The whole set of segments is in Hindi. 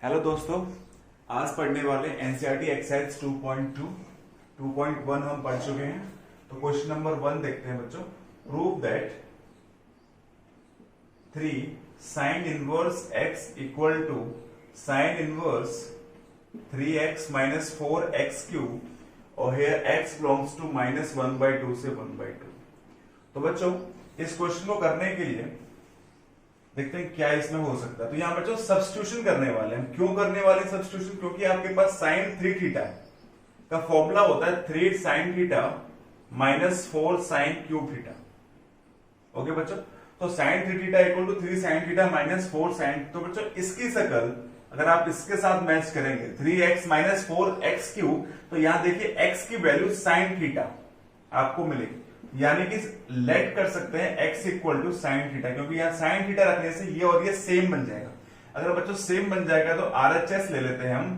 हेलो दोस्तों, आज पढ़ने वाले एनसीईआरटी एक्सरसाइज 2.2 2.1 हम पढ़ चुके हैं। तो क्वेश्चन नंबर 1 देखते हैं बच्चों। Prove that 3 sine inverse x equal to sine inverse 3x minus 4x cube और हेयर x बिलोंग्स टू -1/2 से 1/2। तो बच्चों इस क्वेश्चन को करने के लिए देखते हैं क्या इसमें हो सकता है। तो यहां बच्चों सब्स्टिट्यूशन करने वाले हैं। क्यों करने वाले सब्स्टिट्यूशन? क्योंकि आपके पास साइन 3 थीटा का फॉर्मूला होता है 3 sine theta minus 4 sine cube theta. Okay बच्चों, तो sine 3 theta equal to 3 sine theta minus 4 sine. तो बच्चों इसकी शकल अगर आप इसके साथ मैच करेंगे 3x माइनस 4x क्यूब, तो यहां देखिए x की वैल्यू साइन थीटा आपको मिलेगी, यानी कि लेट कर सकते हैं x equal to sine theta, क्योंकि यहां साइन थीटा रखने से ये और ये सेम बन जाएगा। अगर बच्चों सेम बन जाएगा तो RHS ले लेते हैं हम।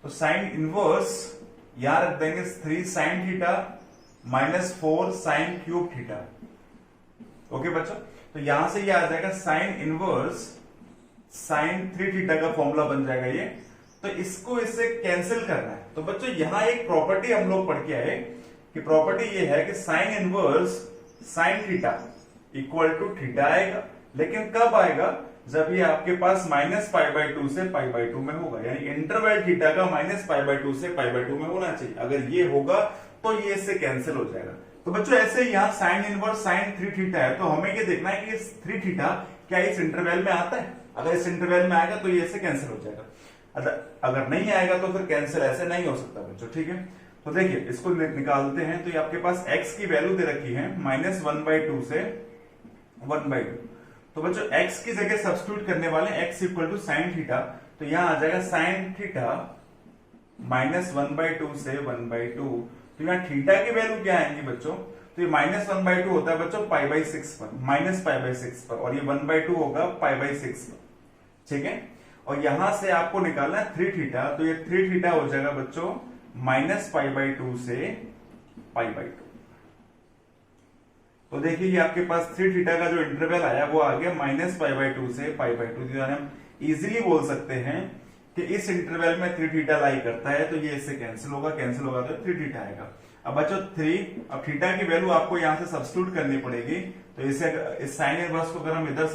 तो साइन इनवर्स यहां रख देंगे 3 sine theta minus 4 sine cube theta. Okay बच्चों, तो यहां से ये आ जाएगा साइन इनवर्स साइन 3 थीटा का फॉर्मूला बन जाएगा ये। तो इसको इससे कैंसिल करना है। तो बच्चों यहां एक प्रॉपर्टी हम लोग पढ़ के आए कि प्रॉपर्टी ये है कि sine inverse sine theta equal to theta आएगा, लेकिन कब आएगा? जब ये आपके पास -π/2 से π/2 में होगा, यानी इंटरवल थीटा का -π/2 से π/2 में होना चाहिए। अगर ये होगा तो ये इससे कैंसिल हो जाएगा। तो बच्चों ऐसे यहाँ साइन इनवर्स साइन 3 थीटा है, तो हमें ये देखना है कि इस 3 थीटा क्या इस इंटरवल में आता है। अगर इस इंटरवल में आएगा तो ये इससे कैंसिल हो जाएगा, अगर नहीं आएगा तो फिर कैंसिल ऐसे नहीं हो सकता बच्चों। ठीक है, तो देखिए इसको निकालते हैं। तो ये आपके पास x की वैल्यू दे रखी है -1/2 से 1/2। तो बच्चों x की जगह सब्स्टिट्यूट करने वाले x equal to sine theta. तो यहां आ जाएगा साइन थीटा -1/2 से 1/2। तो यहाँ थीटा की वैल्यू क्या आएंगी बच्चों? तो ये -1/2 होता है बच्चों π/6 पर, -π/6 पर, और ये 1/2 होगा π/6 पर। ठीक है, और यहां से आपको निकालना है 3 थीटा। तो ये 3 थीटा हो जाएगा बच्चों -π/2 से π/2। तो देखिए ये आपके पास 3 थीटा का जो इंटरवल आया वो आ गया -π/2 से π/2। यानी हम इजीली बोल सकते हैं कि इस इंटरवल में 3 थीटा लाई करता है, तो ये इससे कैंसिल होगा तो 3 थीटा आएगा। अब बच्चों 3, अब थीटा की वैल्यू आपको यहां से सब्स्टिट्यूट करनी पड़ेगी। तो इसे इस साइन इनवर्स को अगर हम इधर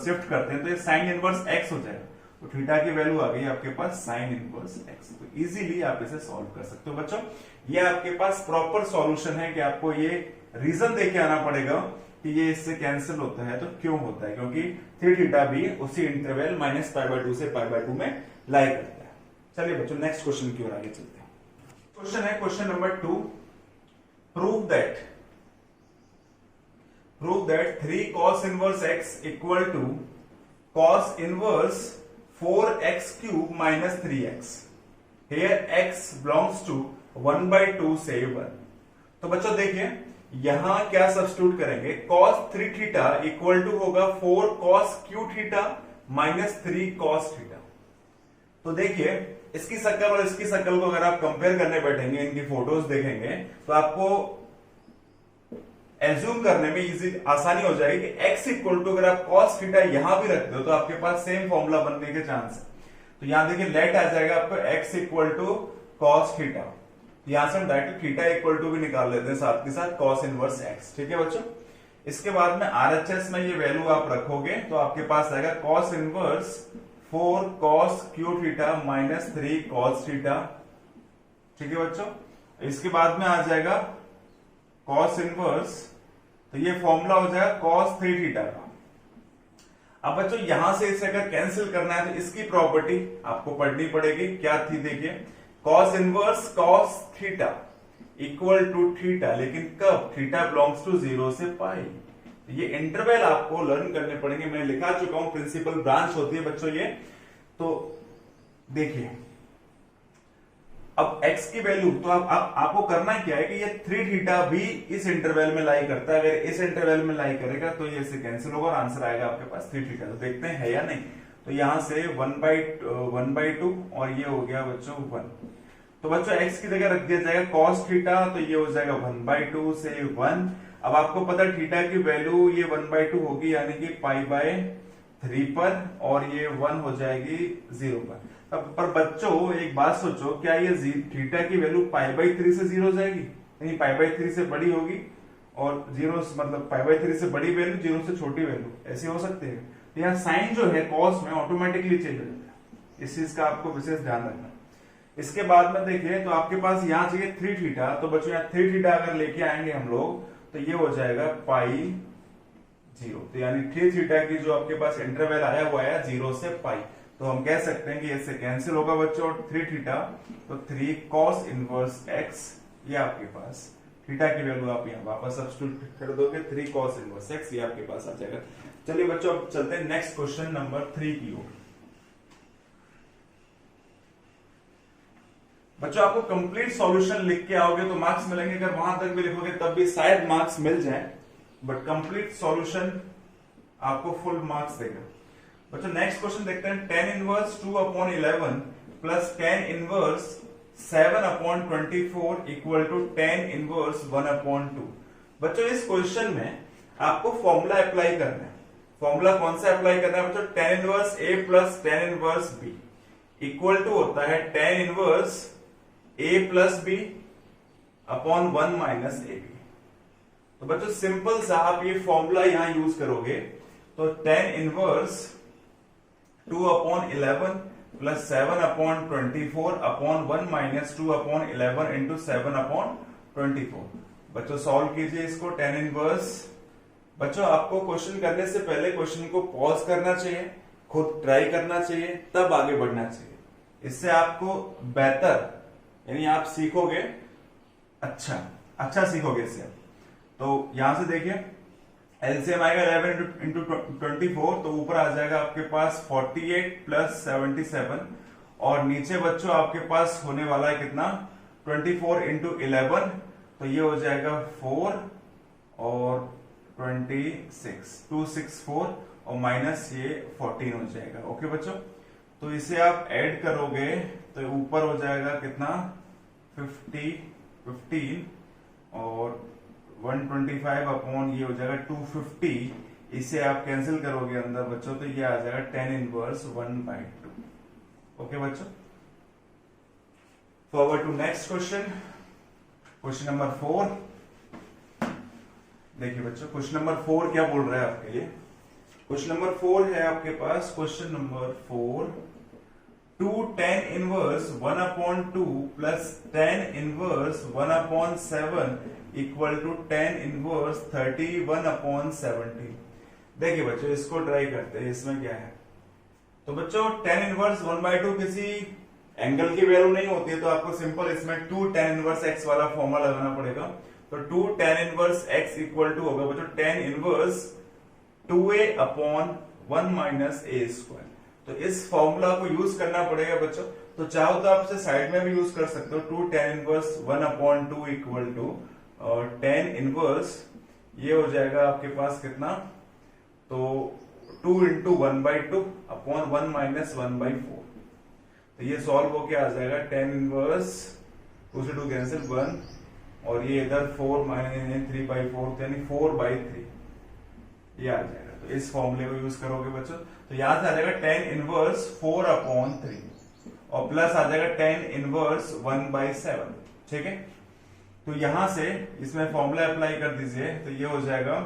शिफ्ट करते हैं तो ये साइन इनवर्स x हो जाएगा। तो थीटा की वैल्यू आ गई आपके पास साइन इनवर्स x। तो इजीली आप इसे सॉल्व कर सकते हो बच्चों। ये आपके पास प्रॉपर सॉल्यूशन है कि आपको ये रीजन देके आना पड़ेगा कि ये इससे कैंसिल होता है। तो क्यों होता है? क्योंकि 3 थीटा भी उसी इंटरवल -π/2 से π/2 में लाई करता है। चलिए बच्चों नेक्स्ट क्वेश्चन की ओर आगे चलते हैं। क्वेश्चन है question number 2। Prove that 3 cos inverse x equal to cos inverse 4x cube minus 3x। Here x belongs to 1/2 से 1। तो बच्चों देखिए यहां क्या सब्स्टिट्यूट करेंगे? cos 3 थीटा इक्वल टू होगा 4 cos Q theta minus 3 cos theta. तो देखिए इसकी शक्ल और इसकी शक्ल को अगर आप कंपेयर करने बैठेंगे, इनकी फोटोज देखेंगे, तो आपको एज्यूम करने में इजी आसानी हो जाएगी कि x इक्वल टू अगर आप cos थीटा यहां भी रख दो तो आपके पास सेम फॉर्मूला बनने के चांस है। तो यहां देखिए लेट आ जाएगा आपको x equal to cos theta. यहां से हम डायरेक्ट थीटा इक्वल टू भी निकाल लेते हैं साथ के साथ cos इनवर्स x। ठीक है बच्चों, इसके बाद में RHS में ये वैल्यू आप रखोगे तो आपके पास आएगा cos inverse 4 cos Q theta minus 3 cos theta. ठीक है बच्चों, इसके बाद में आ जाएगा cos इनवर्स, तो ये फॉर्मूला हो जाएगा cos 3 थीटा का। अब बच्चों यहां से इसे अगर कैंसिल करना है तो इसकी प्रॉपर्टी आपको पढ़नी पड़ेगी। क्या थी? देखिए cos inverse cos theta equal to theta, लेकिन कब? थीटा बिलोंग्स टू 0 से पाई। ये इंटरवल आपको लर्न करने पड़ेंगे। मैं लिखा चुका हूं, प्रिंसिपल ब्रांच होती है बच्चों ये। तो देखिए अब x की वैल्यू, तो आपको करना क्या है कि ये 3 थीटा भी इस इंटरवल में लाई करता है। अगर इस इंटरवल में लाई करेगा तो ये इससे कैंसिल होगा और आंसर आएगा आपके पास 3 थीटा। तो देखते हैं है या नहीं। तो यहां से 1/2 और ये हो गया बच्चों 1। तो बच्चों x की जगह रख दिया जाएगा cos थीटा, तो ये हो जाएगा 1/2 से 1। अब आपको पता थीटा की वैल्यू ये 1/2 होगी, यानी कि π/3 3 पर और ये 1 हो जाएगी 0 पर। अब पर बच्चों एक बात सोचो, क्या ये थीटा की वैल्यू π/3 से 0 हो जाएगी? नहीं, π/3 से बड़ी होगी और 0 मतलब π/3 से बड़ी वैल्यू 0 से छोटी वैल्यू, ऐसे हो सकते हैं। तो यहाँ साइन जो है कॉस में ऑटोमेटिकली चेंज हो जाता है, इस चीज का आपको विशेष ध्यान रखना। इसके बाद में देखिए तो आपके पास यहाँ चाहिए 3 थीटा, तो बच्चों यहाँ 3 थीटा अगर लेके आएंगे हम लोग तो ये हो जाएगा π0। तो यानी 3 थीटा की जो आपके पास इंटरवल आया हुआ है 0 से पाई, तो हम कह सकते हैं कि इससे कैंसिल होगा बच्चों 3 थीटा, तो 3 cos इनवर्स x, ये आपके पास थीटा की वैल्यू आप यहाँ वापस सब्स्टिट्यूट कर दोगे 3 cos इनवर्स x, ये आपके पास आ जाएगा। चलिए बच्चों अब चलते हैं नेक्स्ट क्वेश्चन नंबर 3 की ओर। बच्चों आपको कंप्लीट सॉल्यूशन लिख के आओगे तो मार्क्स मिलेंगे, अगर वहां तक भी लिखोगे तब भी शायद मार्क्स मिल जाए, बट कंप्लीट सॉल्यूशन आपको फुल मार्क्स देगा। बच्चों नेक्स्ट क्वेश्चन देखते हैं, tan inverse 2/11 plus tan inverse 7/24 equal to tan inverse 1/2। बच्चों इस क्वेश्चन में आपको फॉर्मूला अप्लाई करना है। फॉर्मूला कौन सा अप्लाई करना है बच्चों? tan inverse a plus tan inverse b equal to होता है tan inverse a plus b upon 1 minus ab। तो बच्चों सिंपल सा आप ये फॉर्मूला यहां यूज करोगे तो tan inverse 2/11 plus 7/24 upon 1 minus 2/11 into 7/24। बच्चों सॉल्व कीजिए इसको tan इनवर्स। बच्चों आपको क्वेश्चन करने से पहले क्वेश्चन को पॉज करना चाहिए, खुद ट्राई करना चाहिए, तब आगे बढ़ना चाहिए। इससे आपको बेहतर यानी आप सीखोगे, अच्छा सीखोगे इससे। तो यहां से देखिए एलसीएम आएगा 11 इंटू 24, तो ऊपर आ जाएगा आपके पास 48 प्लस 77 और नीचे बच्चों आपके पास होने वाला है कितना 24 इंटू 11, तो ये हो जाएगा 4 और 26 264 और माइनस ये 14 हो जाएगा। ओके बच्चों, तो इसे आप ऐड करोगे तो ऊपर हो जाएगा कितना 15 और 125 अपॉन ये हो जाएगा 250, इसे आप कैंसिल करोगे अंदर बच्चों तो ये आ जाएगा tan इनवर्स 1/2। ओके बच्चों, forward to next question, question number 4। देखिए बच्चों क्वेश्चन नंबर 4 क्या बोल रहा है आपके लिए। क्वेश्चन नंबर 4 है आपके पास, question number 4, 2 tan inverse 1/2 plus tan inverse 1/7 equal to tan inverse 31/70। देखिए बच्चों इसको ट्राई करते हैं, इसमें क्या है। तो बच्चों tan इनवर्स 1/2 किसी एंगल की वैल्यू नहीं होती है, तो आपको सिंपल इसमें 2 tan इनवर्स x वाला फॉर्मूला लगाना पड़ेगा। तो 2 tan inverse x equal to होगा बच्चों tan inverse 2a upon 1 minus a square. तो इस फॉर्मूला को यूज करना पड़ेगा बच्चों। तो चाहो तो आप इसे साइड में भी यूज कर सकते हो, 2 tan इनवर्स 1/2 इक्वल टू और tan इनवर्स ये हो जाएगा आपके पास कितना, तो 2 इंटू 1/2 अपॉन 1 माइनस 1/4। तो ये सॉल्व होके आ जाएगा tan इनवर्स 2 से 2 कैंसिल 1 और ये इधर 4 माइनस 3/4 यानी 4/3 ये आ जाएगा। तो इस फॉर्मूले को यूज करोगे बच्चों तो यहां से आ जाएगा tan इनवर्स 4/3 और प्लस आ जाएगा tan इनवर्स 1/7। ठीक है, तो यहां से इसमें फॉर्मूला अप्लाई कर दीजिए तो ये हो जाएगा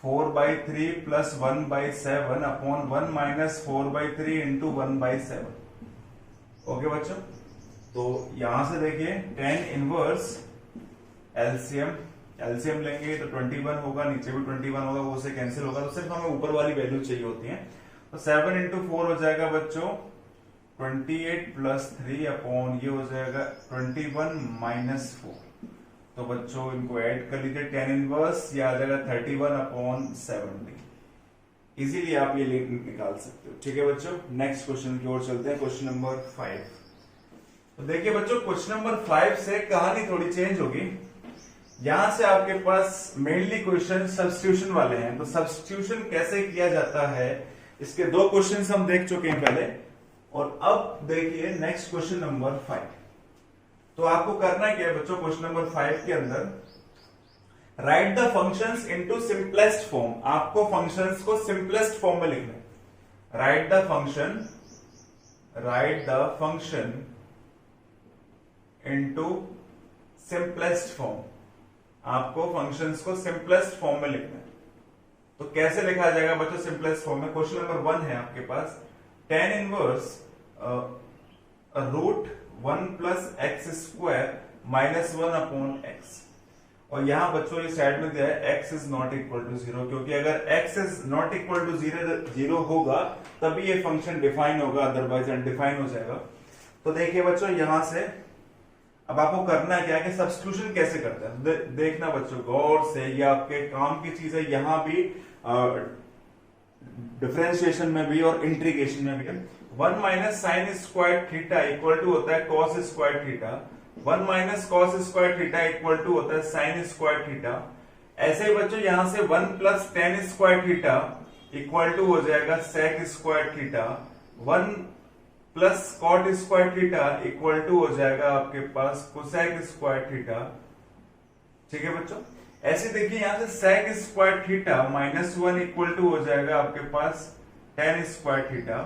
4/3 plus 1/7 upon 1 minus 4/3 into 1/7। Okay बच्चों, तो यहां से देखिए tan इनवर्स एलसीएम लेंगे तो 21 होगा, नीचे भी 21 होगा, वो से कैंसिल होगा, तो सिर्फ हमें ऊपर वाली वैल्यू चाहिए होती है। तो 7 इंटू 4 हो जाएगा बच्चों 28 प्लस 3 अपॉन ये हो जाएगा 21 माइनस 4। तो बच्चों इनको ऐड कर लीजिए, tan इनवर्स ये आ जाएगा 31/70। इजीली आप ये निकाल सकते हो। ठीक है बच्चों, नेक्स्ट क्वेश्चन की ओर चलते हैं, क्वेश्चन नंबर 5। तो देखिए बच्चों क्वेश्चन नंबर 5 से कहानी थोड़ी चेंज होगी। यहां से आपके पास मेनली क्वेश्चन सब्स्टिट्यूशन वाले हैं, तो सब्स्टिट्यूशन कैसे किया जाता है इसके 2 क्वेश्चन हम देख चुके हैं पहले, और अब देखिए नेक्स्ट क्वेश्चन नंबर 5। तो आपको करना क्या है बच्चों, क्वेश्चन नंबर 5 के अंदर write the functions into simplest form, आपको फंक्शंस को सिंपलेस्ट फॉर्म में लिखना है। Write the function into simplest form, आपको फंक्शंस को सिंपलेस्ट फॉर्म में लिखना है। तो कैसे लिखा जाएगा बच्चों सिंपलेस्ट फॉर्म में? क्वेश्चन नंबर 1 है आपके पास, tan inverse root 1 plus x square minus 1 upon x, और यहां बच्चों ये साइड में दिया है x is not equal to 0, क्योंकि अगर x is not equal to 0 होगा तभी ये फंक्शन डिफाइन होगा, अदरवाइज अनडिफाइन हो जाएगा। तो देखिए बच्चों यहां से अब आपको करना क्या है कि सब्स्टिट्यूशन कैसे करते हैं, देखना बच्चों गौर से, ये आपके काम की चीज है, यहां भी डिफरेंशिएशन में भी और इंटीग्रेशन में भी है। 1 minus sine square theta equal to होता है cos square theta, 1 minus cos square theta equal to होता है साइन स्क्वायर थीटा। ऐसे ही बच्चों यहां से 1 plus tan square theta equal to हो जाएगा sec square theta, 1 plus cot square theta equal to हो जाएगा आपके पास कोसेक स्क्वायर थीटा। ठीक है बच्चों, ऐसे देखिए यहां से sec square theta minus 1 equal to हो जाएगा आपके पास टेन स्क्वायर थीटा,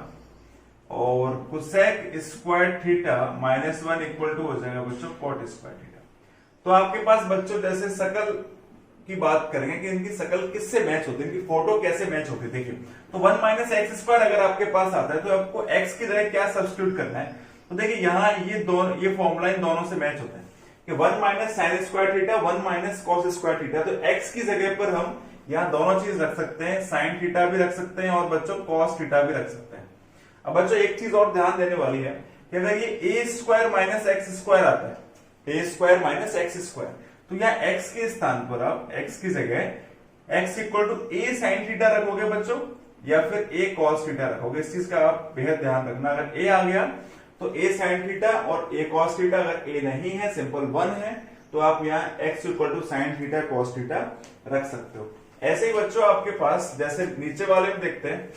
और cosec square theta minus 1 equal to हो जाएगा बच्चों कॉट स्क्वायर थीटा। तो आपके पास बच्चों जैसे शकल की बात करेंगे कि इनकी शकल किससे मैच होती है, इनकी फोटो कैसे मैच होती है। देखिए तो 1 माइनस एक्स स्क्वायर अगर आपके पास आता है तो आपको x की जगह क्या सब्स्टिट्यूट करना है। तो देखिए यहाँ ये फॉर्मूला इन दोनों से मैच होता है कि 1 minus sine square theta 1 minus cos square theta, तो x की जगह पर हम यहाँ दोनों चीज रख सकते हैं, साइन थीटा भी रख सकते हैं और बच्चों कॉस थीटा भी रख सकते हैं। अब बच्चों एक चीज और ध्यान देने वाली है कि अगर ये a square minus x square आता है, a square minus x square, तो यहाँ x के स्थान पर आप x की जगह x equal to a sine theta रखोगे बच्चों या फिर a cos थीटा रखोगे। इस चीज का आप बेहद ध्यान रखना, अगर a आ गया तो a साइन थीटा और a cos थीटा, अगर a नहीं है सिंपल 1 है तो आप यहाँ x equal to sine theta cos theta रख सकते हो। ऐसे ही बच्चों आपके पास जैसे नीचे वाले में देखते हैं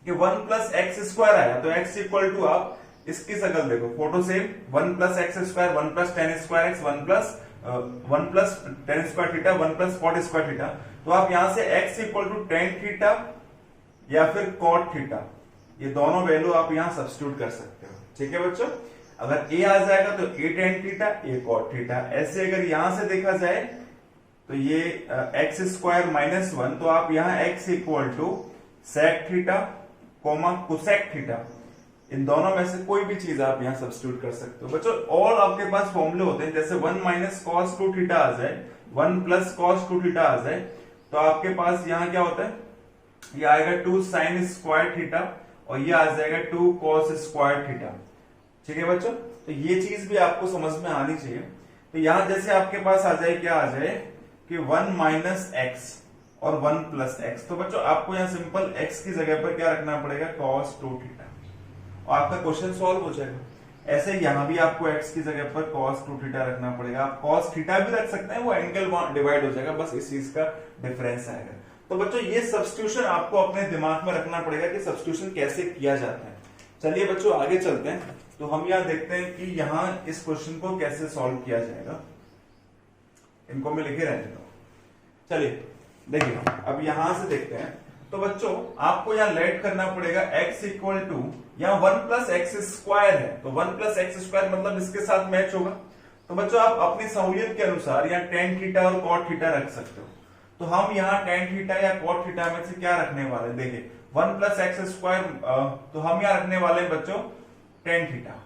कि 1 प्लस एक्स स्क्वायर आया तो x इक्वल टू आप इसकी शकल देखो, photo same, 1 plus x square 1 plus tan square x 1 plus tan square theta 1 plus cot square theta. तो आप यहां से x equal to tan theta या फिर कॉट थीटा, ये दोनों वैल्यू आप यहां सब्स्टिट्यूट कर सकते हो। ठीक है बच्चों, अगर a आ जाएगा तो a tan theta a cot theta. ऐसे अगर यहां से देखा जाए तो ये एक्स स्क्वायर माइनस 1, तो आप यहां x equal to sec theta comma cosec theta, इन दोनों में से कोई भी चीज आप यहां सब्स्टिट्यूट कर सकते हो बच्चों। और आपके पास फॉर्मूले होते हैं, जैसे 1 माइनस कॉस 2 थीटा आ जाए, 1 प्लस कॉस 2 थीटा आ जाए, तो आपके पास यहां क्या होता है, ये आएगा 2 साइन स्क्वायर थीटा और ये आ जाएगा 2 कॉस स्क्वायर थीटा। ठीक है बच्चों, तो ये चीज भी आपको समझ में आनी चाहिए। तो यहां जैसे आपके पास आ जाए, क्या आ जाए कि 1 माइनस एक्स और 1 प्लस एक्स, तो बच्चों आपको यहां सिंपल x की जगह पर क्या रखना पड़ेगा, cos 2 थीटा, और आपका क्वेश्चन सॉल्व हो जाएगा। ऐसे यहां भी आपको x की जगह पर cos 2 थीटा रखना पड़ेगा, आप cos थीटा भी रख सकते हैं, वो एंगल डिवाइड हो जाएगा, बस इस चीज का डिफरेंस आएगा। तो बच्चों ये सब्स्टिट्यूशन आपको अपने दिमाग में रखना पड़ेगा कि सब्स्टिट्यूशन कैसे किया जाता है। चलिए बच्चों आगे चलते हैं, तो हम यहां देखते हैं कि यहां इस क्वेश्चन को कैसे सॉल्व किया जाएगा। इनको मैं लिखे रहने दो। चलिए देखिए अब यहां से देखते हैं, तो बच्चों आपको यहाँ लेट करना पड़ेगा x इक्वल टू, यहाँ 1 प्लस एक्स स्क्वायर है तो 1 प्लस एक्स स्क्वायर मतलब इसके साथ मैच होगा। तो बच्चों आप अपनी सहूलियत के अनुसार यहाँ टेन थीटा और कॉट थीटा रख सकते हो। तो हम यहाँ टेन थीटा या कॉट थीटा में से क्या रखने वाले, देखिए 1 प्लस एक्स स्क्वायर, तो हम यहाँ रखने वाले हैं बच्चों टेन थीटा,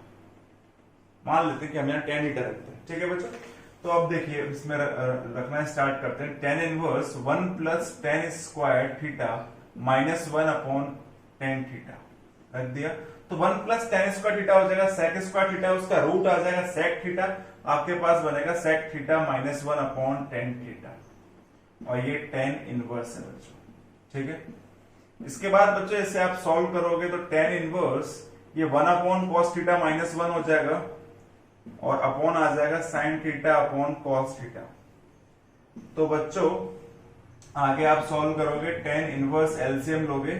मान लेते हैं कि हम यहाँ टेन थीटा रखते हैं। ठीक है बच्चों, तो अब देखिए इसमें रखना स्टार्ट करते हैं। Ten inverse 1 plus tan square theta minus 1 upon tan theta रख दिया। तो 1 प्लस टेन स्क्वायर थीटा हो जाएगा सेक स्क्वायर थीटा, उसका रूट आ जाएगा सेक थीटा, आपके पास बनेगा sec theta minus 1 upon tan theta, और ये टेन इनवर्स है बच्चों। ठीक है, इसके बाद बच्चों इसे आप सॉल्व करोगे तो टेन इनवर्स ये 1 अपॉन कॉस थीटा माइनस 1 हो जाएगा और अपॉन आ जाएगा sign theta upon cos theta. तो बच्चों आगे आप सॉल्व करोगे, टेन इनवर्स एलसीएम लोगे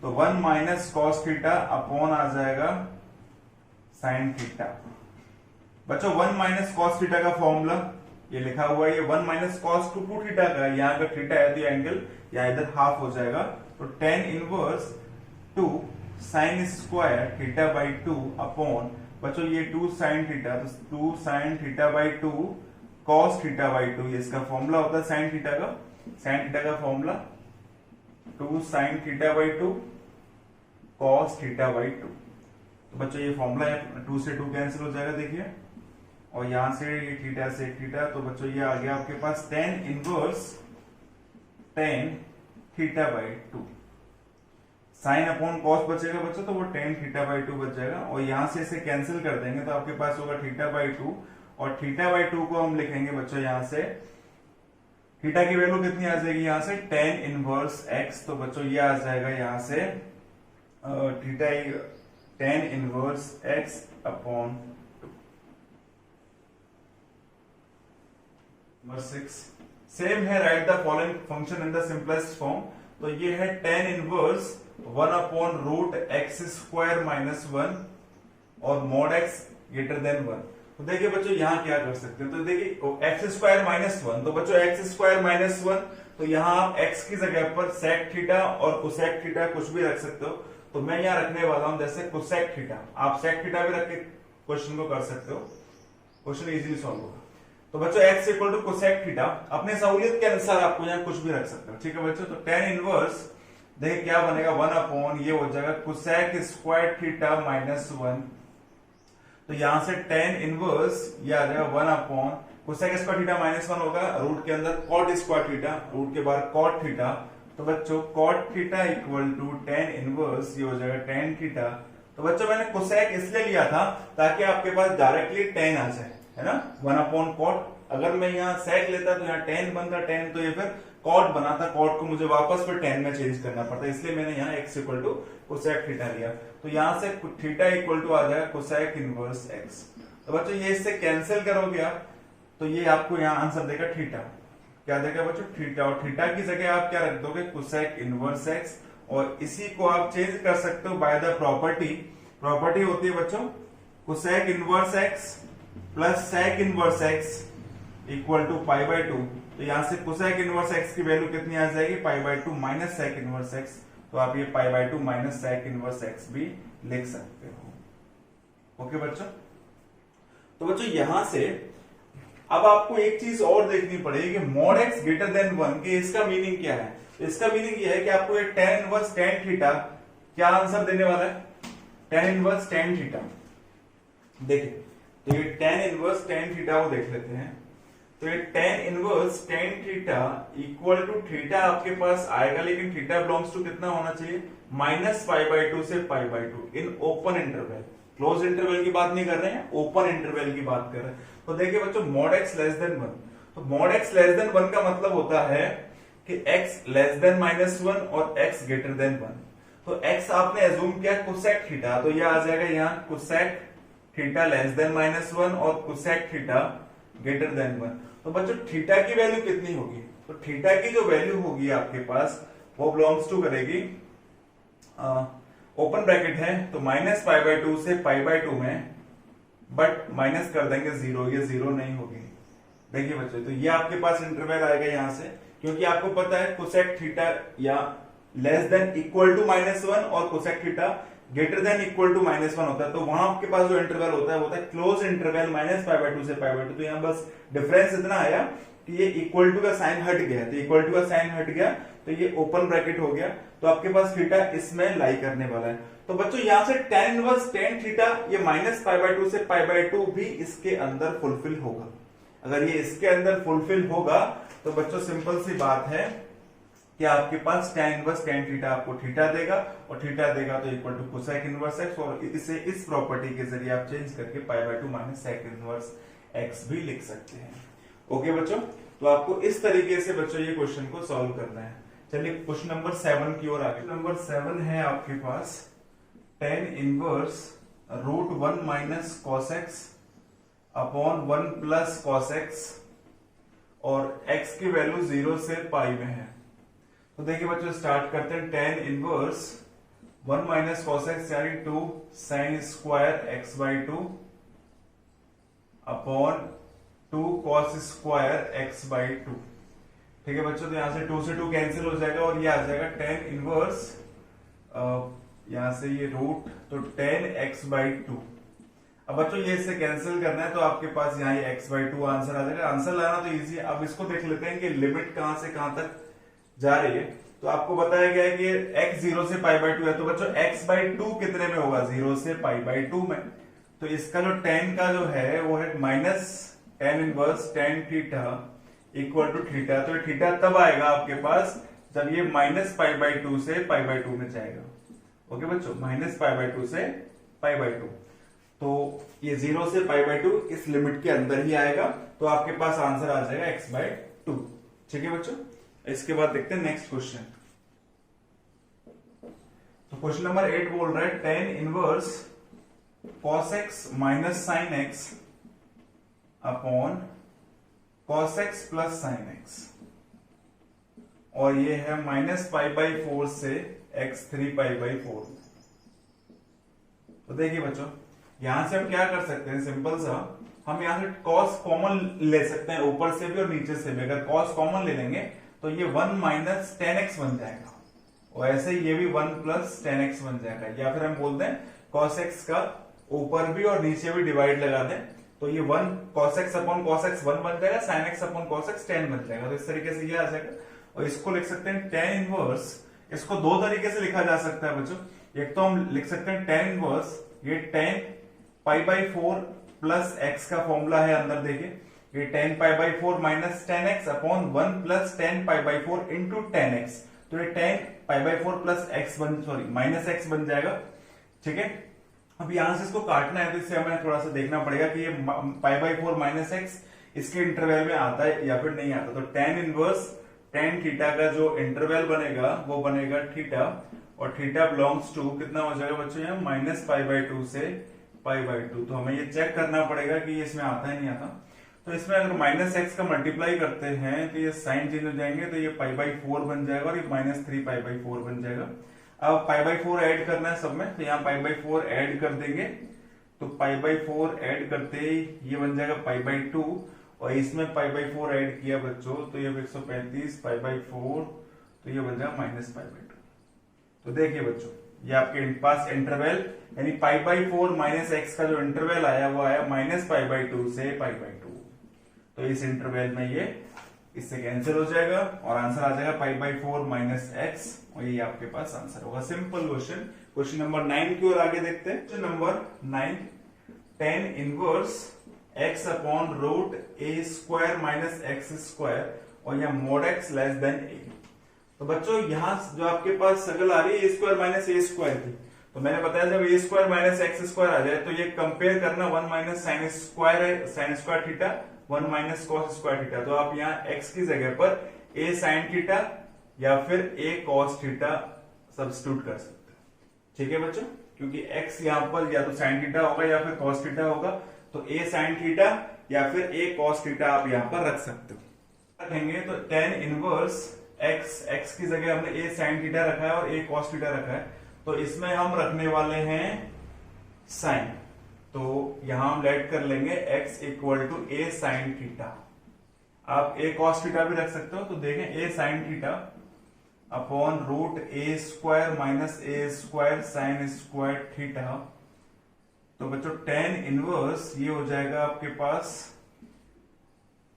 तो 1 माइनस कॉस थीटा अपॉन आ जाएगा साइन थीटा। बच्चों 1 माइनस कॉस थीटा का फॉर्मूला ये लिखा हुआ है ये 1 माइनस कॉस टू 2 थीटा का है, यहाँ का थीटा है तो एंगल या इधर हाफ हो जाएगा, तो tan inverse 2 sign square theta by 2 upon, बच्चों ये 2 साइन थीटा, तो 2 sine theta by 2 cos theta by 2, ये इसका फॉर्मूला होता है साइन थीटा का formula 2 sine theta by 2 cos theta by 2। तो बच्चों ये फॉर्मूला है, 2 से 2 कैंसिल हो जाएगा देखिए, और यहां से ये थीटा से थीटा, तो बच्चों ये आ गया आपके पास tan inverse tan theta by 2, sine upon cos बचेगा बच्चों, तो वो टेन थीटा बाई 2 बच जाएगा, और यहां से इसे कैंसिल कर देंगे तो आपके पास होगा थीटा बाई 2, और थीटा बाई 2 को हम लिखेंगे बच्चों यहां से, थीटा की वैल्यू कितनी आ जाएगी यहां से टेन इनवर्स एक्स, तो बच्चों ये आ जाएगा यहां से theta tan inverse x upon 6। Same है, write the following function in the simplest form, तो ये है tan inverse 1 upon root x square minus 1 और मॉड एक्स ग्रेटर देन 1। तो देखिए बच्चों यहाँ क्या कर सकते हैं, तो देखिए एक्स स्क्वायर माइनस 1, तो बच्चों एक्स स्क्वायर माइनस 1, तो यहाँ आप एक्स की जगह पर सेक थीटा और कोसेक थीटा कुछ भी रख सकते हो, तो मैं यहाँ रखने वाला हूं जैसे कोसेक थीटा, आप सेक थीटा भी रख के क्वेश्चन को कर सकते हो, क्वेश्चन इजीली सॉल्व होगा। तो बच्चों x equal to cosec theta, अपने सहूलियत के अनुसार आपको यहाँ कुछ भी रख सकते हो, ठीक है बच्चों। तो टेन इनवर्स देखिए क्या बनेगा 1 अपॉन ये हो जाएगा कोसेक स्क्वायर थीटा माइनस 1, तो यहां से टेन इनवर्स ये आ जाएगा 1 upon cosec square theta minus 1 होगा, रूट के अंदर कॉट स्क्वायर थीटा, रूट के बाहर कॉट थीटा, तो बच्चों cot theta equal to tan inverse ये हो जाएगा टेन थीटा। तो बच्चों मैंने कोसेक इसलिए लिया था ताकि आपके पास डायरेक्टली टेन आ जाए, है ना, 1 अपॉन कॉट। अगर मैं यहाँ सेक लेता तो यहाँ टेन बनता, टेन तो ये फिर कॉट बनाता, कॉट को मुझे वापस फिर टेन में चेंज करना पड़ता, इसलिए मैंने यहाँ x equal to cosec theta लिया। तो यहाँ से थीटा इक्वल टू आ जाएगा कोसेक इनवर्स एक्स। तो बच्चों ये इससे कैंसिल करोगे आप, तो ये आपको यहाँ आंसर देगा थीटा, क्या देगा बच्चों थीटा, और थीटा की जगह आप क्या रख दोगे कोसेक इनवर्स एक्स, और इसी को आप चेंज कर सकते हो बाय द प्रॉपर्टी, प्रॉपर्टी होती है बच्चों cosec inverse x plus sec inverse x equal to pi by 2। तो यहां से कोसेक इनवर्स एक्स की वैल्यू कितनी आ जाएगी pi by 2 minus sec inverse x, तो आप ये pi by 2 minus sec inverse x भी लिख सकते हो। ओके बच्चों, तो बच्चों यहां से अब आपको एक चीज और देखनी पड़ेगी कि मॉड एक्स ग्रेटर देन 1 के इसका मीनिंग क्या है। इसका मीनिंग यह है कि आपको ये टेन इनवर्स टेन थीटा क्या आंसर देने वाला है, टेन इनवर्स टेन थीटा। देखिए तो ये टेन इनवर्स टेन थीटा को देख लेते हैं, तो ये tan inverse tan theta equal to theta आपके पास आएगा, लेकिन थीटा बिलोंग्स टू कितना होना चाहिए माइनस पाई बाई 2 से पाई by 2 in open interval, close interval की बात नहीं कर रहे हैं, ओपन इंटरवल की बात कर रहे हैं। तो देखिए बच्चों मॉड एक्स लेस देन 1, तो मॉड एक्स लेस देन 1 का मतलब होता है कि x लेस देन माइनस 1 और x ग्रेटर देन 1। तो x आपने एज्यूम किया कोसेक थीटा, तो ये आ जाएगा यहाँ cosec theta less than minus 1 और कोसेक थीटा ग्रेटर देन 1। तो बच्चों थीटा की वैल्यू कितनी होगी, तो थीटा की जो वैल्यू होगी आपके पास वो बिलोंग्स टू करेगी ओपन ब्रैकेट है तो माइनस पाई बाई 2 से पाई बाई 2 में, बट माइनस कर देंगे 0, ये 0 नहीं होगी। देखिए बच्चों तो ये आपके पास इंटरवल आएगा यहां से, क्योंकि आपको पता है कोसेक थीटा या less than equal to minus 1 और cosec theta greater than equal to minus 1 होता है, तो वहां आपके पास जो इंटरवल होता है close interval minus pi by 2 से पाई बाई 2। तो यहाँ बस डिफरेंस इतना आया कि ये इक्वल टू का साइन हट गया, तो इक्वल टू का साइन हट गया तो ये ओपन ब्रैकेट हो गया, तो आपके पास थीटा इसमें लाई करने वाला है। तो बच्चों यहां से tan इनवर्स tan थीटा ये माइनस पाई बाई 2 से पाई बाई 2 भी इसके अंदर फुलफिल होगा। अगर ये इसके अंदर फुलफिल होगा तो बच्चों सिंपल सी बात है कि आपके पास tan इनवर्स tan थीटा आपको थीटा देगा, और थीटा देगा तो equal to cosec inverse x, और इसे इस प्रॉपर्टी के जरिए आप चेंज करके pi by 2 minus sec inverse x भी लिख सकते हैं। ओके बच्चों, तो आपको इस तरीके से बच्चों ये क्वेश्चन को सॉल्व करना है। चलिए क्वेश्चन नंबर 7 की ओर आगे। नंबर 7 है आपके पास tan inverse root 1 minus cos x upon 1 plus cos x, और x की वैल्यू 0 से पाई में है। तो देखिए बच्चों स्टार्ट करते हैं। tan inverse 1 minus cos x यानी 2 sine square x by 2 upon 2 cos square x by 2। ठीक है बच्चों, तो यहां से 2 से 2 कैंसिल हो जाएगा और ये आ जाएगा tan इनवर्स, यहां से ये रूट, तो tan x बाई 2। अब बच्चों ये इससे कैंसिल करना है तो आपके पास यहाँ ये x बाई 2 आंसर आ जाएगा। आंसर लाना तो इजी है। अब इसको देख लेते हैं कि लिमिट कहां से कहां तक जा रही है। तो आपको बताया गया है कि x 0 से पाई बाई 2 है, तो बच्चों x बाई 2 कितने में होगा? 0 से पाई बाई 2 में। तो इसका जो tan का जो है वो है minus tan inverse tan theta equal to theta. तो थीटा तब आएगा आपके पास जब ये माइनस पाई बाई 2 से पाई बाई 2 में जाएगा। ओके बच्चों, माइनस पाई बाई 2 से पाई बाई 2, तो ये 0 से पाई बाई 2 इस लिमिट के अंदर ही आएगा। तो आपके पास आंसर आ जाएगा x बाई 2। ठीक है बच्चों, इसके बाद देखते हैं नेक्स्ट क्वेश्चन। तो क्वेश्चन नंबर 8 बोल रहा है tan inverse cos x minus sine x upon cos x plus sine x, और ये है माइनस पाई बाई 4 से x 3 पाई बाई 4। तो देखिए बच्चों, यहां से हम क्या कर सकते हैं, सिंपल सा हम यहां से cos कॉमन ले सकते हैं, ऊपर से भी और नीचे से भी। अगर cos कॉमन ले लेंगे तो ये 1 माइनस tan x बन जाएगा, और ऐसे ये भी 1 प्लस tan x बन जाएगा। या फिर हम बोलते हैं cos x का ऊपर भी और नीचे भी डिवाइड लगा दें तो ये 1 cos x upon cos x 1 बन जाएगा, sin x upon cos x 10 बन जाएगा। तो इस तरीके से ये आ जाएगा। और इसको लिख सकते हैं tan इनवर्स, इसको दो तरीके से लिखा जा सकता है बच्चों। एक तो हम लिख सकते हैं tan इनवर्स, ये tan pi by 4 plus x का फॉर्मूला है अंदर, देखिए ये tan pi by 4 minus tan x upon 1 plus tan pi by 4 into tan x। तो ये tan pi by 4 plus x minus x बन जाएगा। ठीक है, अब यहां से इसको काटना है तो इससे हमें थोड़ा सा देखना पड़ेगा कि ये पाई बाई 4 माइनस x इसके इंटरवल में आता है या फिर नहीं आता। तो tan इनवर्स tan थीटा का जो इंटरवल बनेगा वो बनेगा थीटा, और थीटा बिलोंग्स टू कितना हो जाएगा बच्चों, यहाँ माइनस पाई बाई 2 से पाई बाई 2। तो हमें ये चेक करना पड़ेगा कि ये इसमें आता है नहीं आता। तो इसमें अगर माइनस एक्स का मल्टीप्लाई करते हैं तो ये साइन चेंज हो जाएंगे, तो ये पाई बाई 4 बन जाएगा और ये माइनस 3 पाई बाई 4 बन जाएगा। अब पाई बाई 4 ऐड करना है सब में, तो यहाँ पाई बाई 4 ऐड कर देंगे, तो पाई बाई 4 ऐड करते ही ये बन जाएगा पाई बाई 2, और इसमें पाई बाई 4 ऐड किया बच्चों तो ये 135 पाई बाई 4, तो ये बन जाएगा माइनस पाई बाई 2। तो देखिए बच्चों, ये आपके पास इंटरवल यानी पाई बाई 4 माइनस एक्स का जो इंटरवल आया वो आया माइनस पाई बाई 2 से पाई बाई 2। तो इस इंटरवल में ये इससे कैंसिल हो जाएगा और आंसर आ जाएगा पाई बाई 4 माइनस एक्स, और ये आपके पास आंसर होगा। Simple question. क्वेश्चन नंबर 9 की ओर आगे देखते हैं। Question number 9, tan inverse x upon root a square minus x square, और यह mod x less than a। तो बच्चों यहाँ जो आपके पास शक्ल आ रही है ए स्क्वायर माइनस ए स्क्वायर की, तो मैंने बताया जब ए स्क्वायर माइनस एक्स स्क्वायर आ जाए तो ये कंपेयर करना 1 माइनस साइन स्क्वायर है, sign square theta 1 minus cos square theta. तो आप यहाँ x की जगह पर a साइन थीटा या फिर a कॉस थीटा सब्स्टिट्यूट कर सकते हैं। ठीक है बच्चों, क्योंकि x यहाँ पर या तो साइन थीटा होगा या फिर कॉस थीटा होगा, तो a साइन थीटा या फिर a कॉस थीटा आप यहाँ पर रख सकते हो। रखेंगे तो tan इनवर्स x की जगह हमने a साइन थीटा रखा है और a कॉस थीटा रखा है, तो इसमें हम रखने वाले हैं साइन। तो यहां हम लेट कर लेंगे x equal to a sine theta. आप a कॉस थीटा भी रख सकते हो, तो देखें a sine theta upon root a square minus a square sine square theta. तो बच्चों tan इनवर्स ये हो जाएगा आपके पास,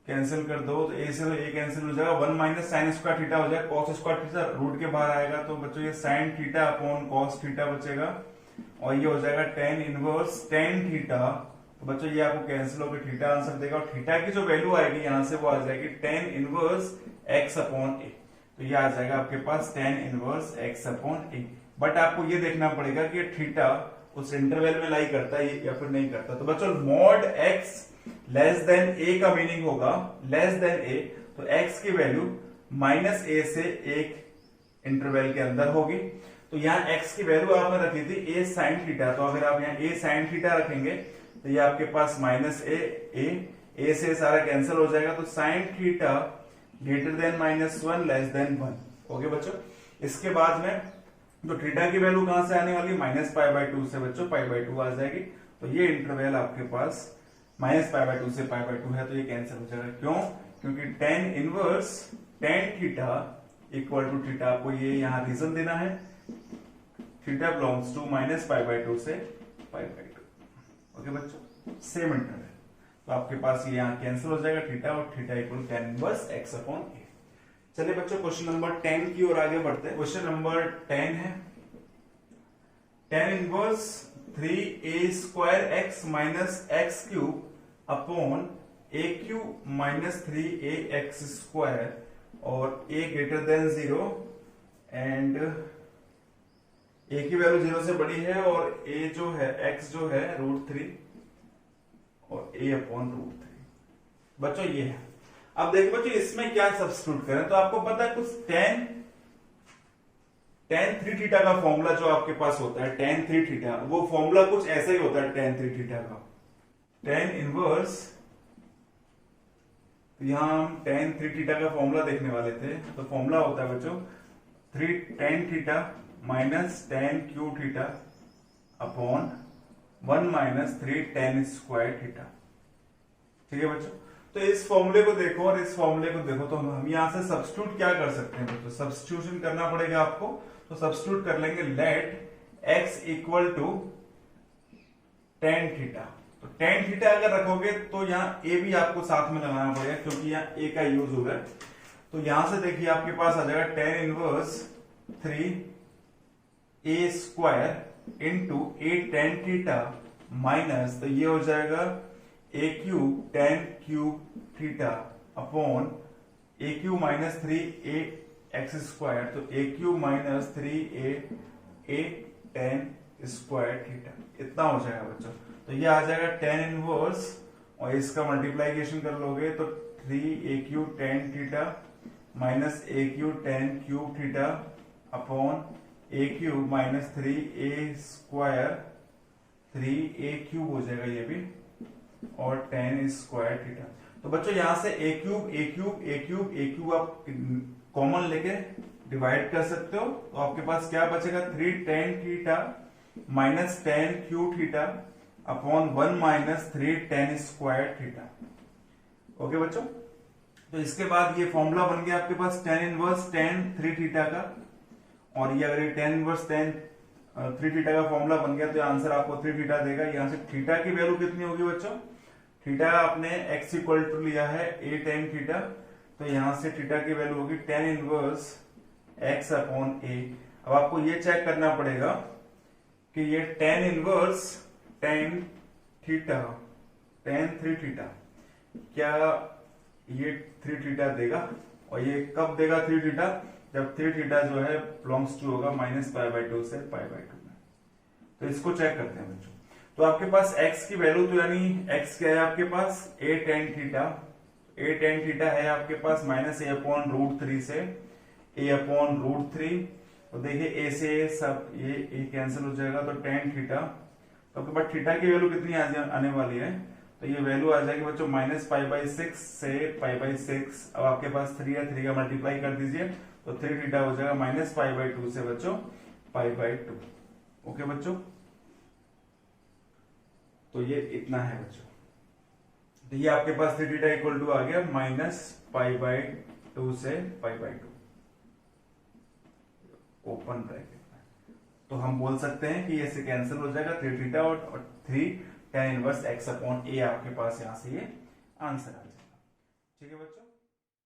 कैंसिल कर दो तो a से a कैंसिल हो जाएगा, 1 माइनस साइन स्क्वायर थीटा हो जाएगा, कॉस स्क्वायर थीटा रूट के बाहर आएगा, तो बच्चों ये sign theta upon cos theta बचेगा, और ये हो जाएगा tan इनवर्स tan थीटा। तो बच्चों ये आपको कैंसिल होकर थीटा आंसर देगा, और थीटा की जो वैल्यू आएगी यहां से वो आ जाएगी tan inverse x upon a। तो ये आ जाएगा आपके पास tan inverse x upon a। But आपको ये देखना पड़ेगा कि थीटा उस इंटरवल में लाई करता है या फिर नहीं करता। तो बच्चों mod x less than a का मीनिंग होगा लेस देन a, तो x की वैल्यू माइनस a से एक इंटरवल के अंदर होगी। तो यहाँ x की वैल्यू आपने रखी थी a साइन थीटा, तो अगर आप यहाँ a साइन थीटा रखेंगे तो ये आपके पास माइनस a से सारा कैंसिल हो जाएगा, तो sine theta greater then minus 1 less than 1। Okay बच्चों, इसके बाद में तो थीटा की वैल्यू कहां से आने वाली, माइनस पाई बाई 2 से बच्चों पाई बाई 2 आ जाएगी। तो ये इंटरवल आपके पास माइनस पाई बाय 2 से पाई बाय 2 है तो ये कैंसिल हो जाएगा। क्यों? क्योंकि tan inverse tan theta equal to theta, आपको ये यहाँ रीजन देना है, theta belongs to minus pi by 2 से पाई बाय 2। ओके बच्चों, सेम इंटरवल, तो आपके पास ये यहाँ कैंसिल हो जाएगा थीटा और theta equal tan inverse x upon a. चलिए बच्चों क्वेश्चन नंबर 10 की ओर आगे बढ़ते हैं। क्वेश्चन नंबर 10 है tan inverse 3a square x minus x cube upon a cube minus 3a x square और a greater than 0 and a की वैल्यू 0 से बड़ी है और a जो है x जो है √3 और a अपॉन √3। बच्चों ये है। अब देखो बच्चों इसमें क्या सब्स्टिट्यूट करें, तो आपको पता है कुछ tan 3 थीटा का फॉर्मूला जो आपके पास होता है tan 3 थीटा, वो फॉर्मूला कुछ ऐसा ही होता है tan 3 थीटा का। tan इनवर्स, तो यहां हम tan 3 थीटा का फॉर्मूला देखने वाले थे, तो फॉर्मूला होता है बच्चों 3 tan theta minus tan Q theta upon 1 minus 3 tan square theta. ठीक है बच्चों, तो इस फॉर्मूले को देखो और इस फॉर्मूले को देखो, तो हम यहां से सब्स्टिट्यूट क्या कर सकते हैं बच्चों, सब्स्टिट्यूशन करना पड़ेगा आपको। तो सब्स्टिट्यूट कर लेंगे let x equal to tan theta. तो tan थीटा अगर रखोगे तो यहाँ a भी आपको साथ में लगाना पड़ेगा क्योंकि यहाँ a का यूज होगा। तो यहां से देखिए आपके पास आ जाएगा tan inverse 3a square into a tan theta minus, तो ये हो जाएगा a cube tan cube theta upon a cube minus 3a x square, तो a cube minus 3a tan square theta, इतना हो जाएगा बच्चों। तो ये आ जाएगा tan इनवर्स और इसका मल्टीप्लाइकेशन कर लोगे तो 3a cube tan theta minus a cube tan cube theta upon a cube minus 3a square 3a cube हो जाएगा ये भी और tan स्क्वायर थीटा। तो बच्चों यहां से a क्यूब आप कॉमन लेके डिवाइड कर सकते हो, तो आपके पास क्या बचेगा 3 tan theta minus tan Q theta upon 1 minus 3 tan square theta. Okay बच्चों, तो इसके बाद ये फॉर्मूला बन गया आपके पास tan इनवर्स tan 3 थीटा का, और ये अगर tan इनवर्स tan 3 थीटा का फॉर्मूला बन गया तो आंसर आपको 3 थीटा देगा। यहां से थीटा की वैल्यू कितनी होगी बच्चों, थीटा आपने x इक्वल टू लिया है a tan थीटा, तो यहां से थीटा की वैल्यू होगी tan inverse x upon a। अब आपको ये चेक करना पड़ेगा कि ये tan inverse tan theta tan 3 theta क्या ये 3 थीटा देगा, और ये कब देगा 3 थीटा, जब 3 थीटा जो है बिलोंग्स टू होगा माइनस पाई बाय 2 से पाई बाय 2 में। तो इसको चेक करते हैं बच्चों। तो आपके पास x की वैल्यू, तो यानी x क्या है आपके पास a tan थीटा है आपके पास माइनस a अपॉन √3 से a अपॉन √3। तो देखिए a से सब ये a कैंसिल हो जाएगा, तो tan थीटा, तो आपके पास थीटा की वैल्यू कितनी आने वाली है, तो ये वैल्यू आ जाएगी बच्चों माइनस पाई बाय 6 से पाई बाय 6। अब आपके पास 3 है, 3 का मल्टीप्लाई कर दीजिए तो 3 थीटा हो जाएगा माइनस पाई बाय 2 से बच्चों पाई बाय 2। ओके बच्चों, तो ये इतना है बच्चों। तो ये आपके पास 3 थीटा इक्वल टू आ गया माइनस पाई बाय 2 से पाई बाय 2 ओपन ब्रैकेट। तो हम बोल सकते हैं कि ये से कैंसिल हो जाएगा 3 थीटा और 3 tan inverse x upon a, आपके पास यहां से ये आंसर आ जाएगा। ठीक है बच्चों।